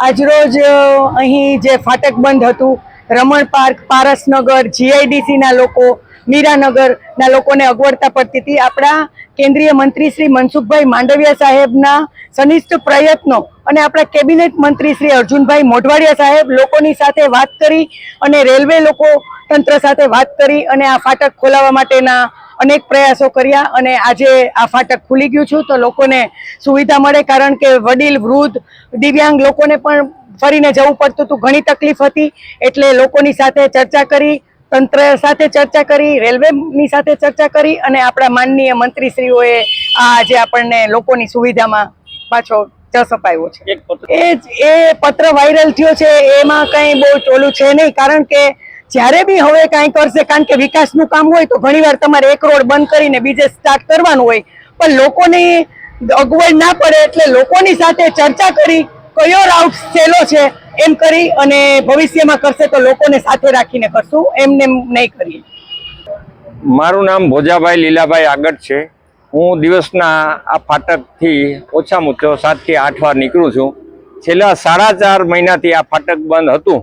આજરોજ અહીં જે ફાટક બંધ હતું, રમણ પાર્ક, પારસનગર, જીઆઈડીસીના લોકો, મીરાનગરના લોકોને અગવડતા પડતી હતી. આપણા કેન્દ્રીય મંત્રી શ્રી મનસુખભાઈ માંડવિયા સાહેબના સનિષ્ઠ પ્રયત્નો અને આપણા કેબિનેટ મંત્રી શ્રી અર્જુનભાઈ મોઢવાડિયા સાહેબ લોકોની સાથે વાત કરી અને રેલવે લોકો તંત્ર સાથે વાત કરી અને આ ફાટક ખોલાવવા માટેના અનેક પ્રયાસો કર્યા અને આજે આ ફાટક ખુલી ગયું છું તો લોકોને સુવિધા મળે, કારણ કે વડીલ, વૃદ્ધ, દિવ્યાંગ લોકોને પણ ફરીને જવું પડતું હતું, ઘણી તકલીફ હતી. એટલે લોકોની સાથે ચર્ચા કરી, તંત્ર સાથે ચર્ચા કરી, રેલવેની સાથે ચર્ચા કરી અને આપણા માનનીય મંત્રીશ્રીઓએ આજે આપણને લોકોની સુવિધામાં પાછો ચસ અપાવ્યો છે. એ પત્ર વાયરલ થયો છે, એમાં કંઈ બહુ ચોલું છે નહીં, કારણ કે જ્યારે બી હવે કાંઈ કરશે, કારણ કે વિકાસનું કામ હોય તો ઘણીવાર તમારે એક રોડ બંધ કરીને બીજે સ્ટાર્ટ કરવાનું હોય, પણ લોકોની અગવડ ના પડે એટલે લોકોની સાથે ચર્ચા કરી કયો રાઉટ સહેલો છે એમ કરી અને ભવિષ્યમાં કરશે તો લોકોને સાથે રાખીને કરશું, એમને નહીં કરીએ. મારું નામ ભોજાભાઈ લીલાભાઈ આગળ છે. હું દિવસના આ ફાટકથી ઓછામાં ઓછો 7 થી 8 વાર નીકળું છું. છેલ્લા 4.5 મહિનાથી આ ફાટક બંધ હતું,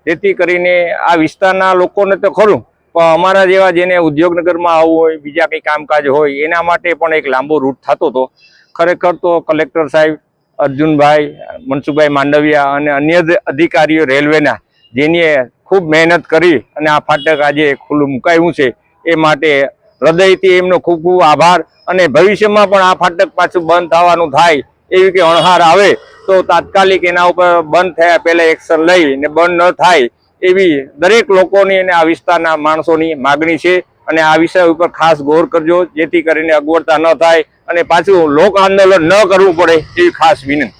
તેથી કરીને આ વિસ્તારના લોકોને તો ખરું, પણ અમારા જેવા જેને ઉદ્યોગનગરમાં આવવું હોય, બીજા કંઈ કામકાજ હોય, એના માટે પણ એક લાંબો રૂટ થતો હતો. ખરેખર તો કલેક્ટર સાહેબ અર્જુનભાઈ, મનસુખભાઈ માંડવિયા અને અન્ય અધિકારીઓ રેલવેના, જેની ખૂબ મહેનત કરી અને આ ફાટક આજે ખુલ્લું મુકાયું છે, એ માટે હૃદયથી એમનો ખૂબ ખૂબ આભાર. અને ભવિષ્યમાં પણ આ ફાટક પાછું બંધ થવાનું થાય એવી કે અણહાર આવે તો તાત્કાલિક એના ઉપર બંધ થયા પહેલાં એક્શન લઈને બંધ ન થાય એવી દરેક લોકોની અને આ વિસ્તારના માણસોની માગણી છે. અને આ વિષય ઉપર ખાસ ગૌર કરજો, જેથી કરીને અગવડતા ન થાય અને પાછું લોક આંદોલન ન કરવું પડે એવી ખાસ વિનંતી.